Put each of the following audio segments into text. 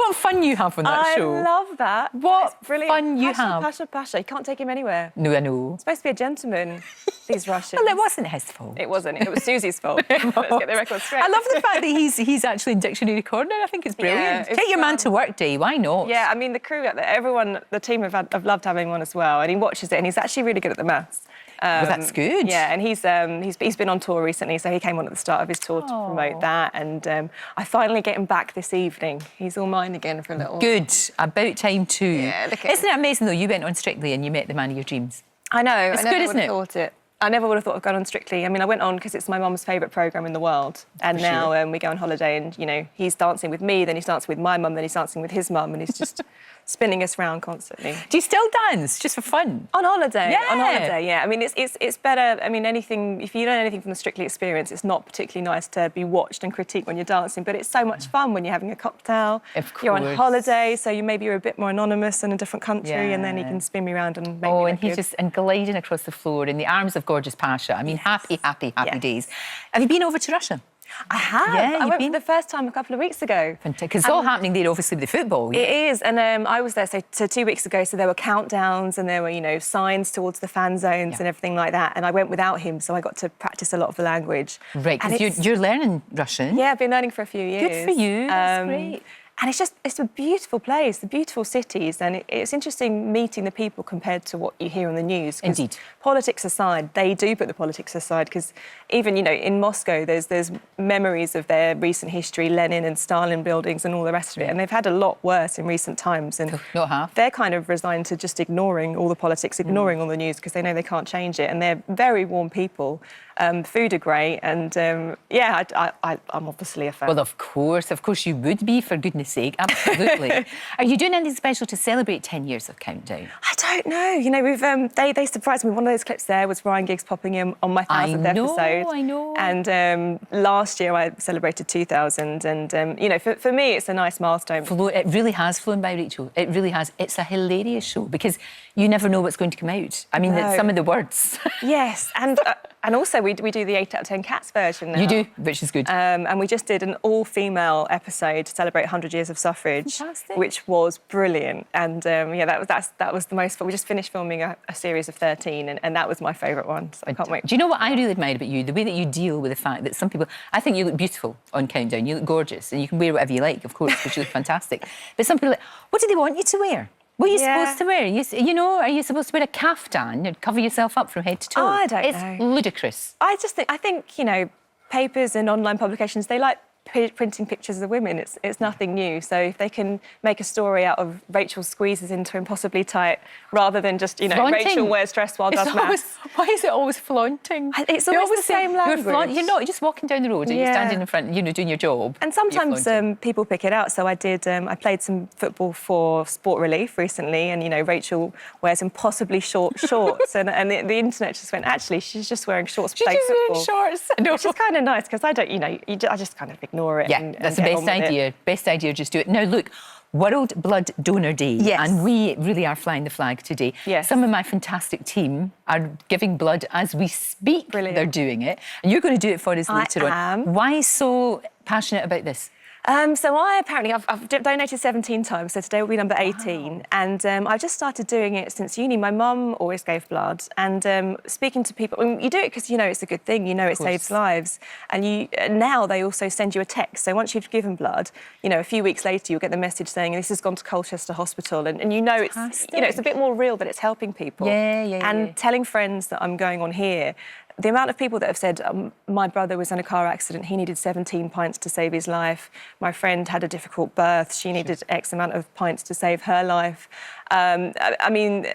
what fun you have on that show. I love that. What brilliant. fun you have. Pasha. You can't take him anywhere. No, I know. He's supposed to be a gentleman, these Russians. Well, it wasn't his fault. It wasn't. It was Susie's fault. Let's get the record straight. I love the fact that he's actually in Dictionary Corner. I think it's brilliant. Yeah, Get your man to work day. Why not? Yeah, I mean, the crew, everyone, the team have loved having him on as well. And he watches it and he's actually really good at the maths. Well, that's good. Yeah, and he's been on tour recently, so he came on at the start of his tour to promote that. And I finally get him back this evening. He's all mine again for a little. Good. About time too. Yeah, look at Isn't it amazing though? You went on Strictly and you met the man of your dreams. I know. It's good, isn't it? I never would have thought of going on Strictly. I mean, I went on because it's my mum's favourite programme in the world. And now we go on holiday and, you know, he's dancing with me, then he's dancing with my mum, then he's dancing with his mum, and he's just spinning us round constantly. Do you still dance, just for fun? On holiday, yeah. On holiday, yeah. I mean, it's better. I mean, if you learn anything from the Strictly experience, it's not particularly nice to be watched and critiqued when you're dancing, but it's so much fun when you're having a cocktail. Of course. You're on holiday, so you're a bit more anonymous in a different country, and then he can spin me around and make me look and he's good. just gliding across the floor in the arms of gorgeous Pasha. I mean, happy days. Have you been over to Russia? I have. Yeah, I went for the first time a couple of weeks ago. Because it's all happening there, obviously, with the football. It is, and I was there, so 2 weeks ago, so there were countdowns and there were, you know, signs towards the fan zones and everything like that, and I went without him, so I got to practice a lot of the language. Right, because you're learning Russian. Yeah, I've been learning for a few years. Good for you, that's great. And it's a beautiful place, the beautiful cities, and it's interesting meeting the people compared to what you hear on the news. Indeed. Politics aside, they do put the politics aside, because even, you know, in Moscow, there's memories of their recent history, Lenin and Stalin buildings and all the rest of it, and they've had a lot worse in recent times. And not half. They're kind of resigned to just ignoring all the politics, ignoring all the news, because they know they can't change it, and they're very warm people. Food are great, and I'm obviously a fan. Well, of course you would be, for goodness sake, absolutely. Are you doing anything special to celebrate 10 years of Countdown? I don't know. You know, we've they surprised me. One of those clips there was Ryan Giggs popping in on my 1000th episode. I know. And last year I celebrated 2000, and you know, for me it's a nice milestone. It really has flown by, Rachel. It really has. It's a hilarious show because you never know what's going to come out. I mean, some of the words. Yes, and also we do the 8 out of 10 Cats version now. You do, which is good. And we just did an all-female episode to celebrate 100 years of suffrage, Fantastic. which was brilliant. And that was the most fun. We just finished filming a series of 13, and that was my favourite one. So I can't wait. Do you know what I really admire about you? The way that you deal with the fact that some people... I think you look beautiful on Countdown. You look gorgeous, and you can wear whatever you like, of course, because you look fantastic. But some people are like, what do they want you to wear? What are you supposed to wear? You know, are you supposed to wear a kaftan and cover yourself up from head to toe? Oh, I don't know. It's ludicrous. I think, you know, papers and online publications, they like printing pictures of the women. It's nothing new. So if they can make a story out of Rachel squeezes into impossibly tight, rather than just, you know, Flaunting. Rachel wears dress while does maths. Why is it always flaunting? It's always the same language. You're not. You're just walking down the road and you're standing in front, you know, doing your job. And sometimes people pick it out. So I played some football for Sport Relief recently, and, you know, Rachel wears impossibly short shorts, and the internet just went, actually, she's just wearing shorts to play football. Shorts. Which is kind of nice, because I don't, you know, I just kind of ignore it. Yeah, that's the best idea. Best idea, just do it. Now, look, World Blood Donor Day. Yes. And we really are flying the flag today. Yes. Some of my fantastic team are giving blood as we speak. Brilliant. They're doing it. And you're going to do it for us later on. I am. Why so passionate about this? So I've donated 17 times, so today will be number 18. Wow. And I've just started doing it since uni. My mum always gave blood, and speaking to people, I mean, you do it because you know it's a good thing, you know it saves lives. And now they also send you a text. So once you've given blood, you know, a few weeks later you'll get the message saying this has gone to Colchester Hospital, and you know it's a bit more real that it's helping people. And telling friends that I'm going on here. The amount of people that have said, my brother was in a car accident, he needed 17 pints to save his life. My friend had a difficult birth, she needed X amount of pints to save her life. I mean,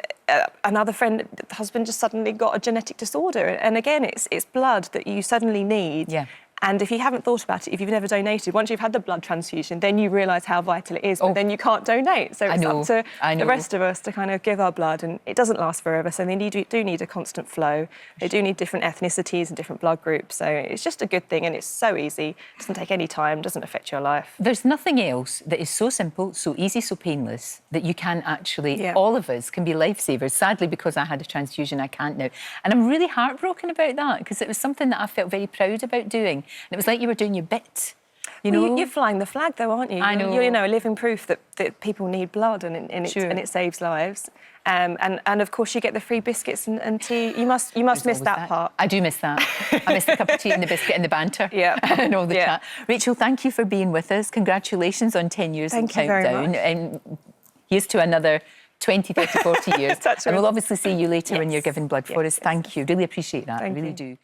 another friend, the husband just suddenly got a genetic disorder. And again, it's blood that you suddenly need. Yeah. And if you haven't thought about it, if you've never donated, once you've had the blood transfusion, then you realise how vital it is, but then you can't donate. So it's up to the rest of us to kind of give our blood, and it doesn't last forever, so they do need a constant flow. They do need different ethnicities and different blood groups, so it's just a good thing, and it's so easy. It doesn't take any time, doesn't affect your life. There's nothing else that is so simple, so easy, so painless, that you can actually, all of us can be lifesavers. Sadly, because I had a transfusion, I can't now. And I'm really heartbroken about that, because it was something that I felt very proud about doing. And it was like you were doing your bit. You know, you're flying the flag, though, aren't you? I know. You're, you know, a living proof that people need blood and it saves lives. And of course, you get the free biscuits and tea. You must miss that part. I do miss that. I miss the cup of tea and the biscuit and the banter. Yeah. And all the chat. Rachel, thank you for being with us. Congratulations on 10 years in Countdown. Very much. And here's to another 20, 30, 40 years. And we'll obviously see you later when you're giving blood for us. Thank you. Really appreciate that. I really do.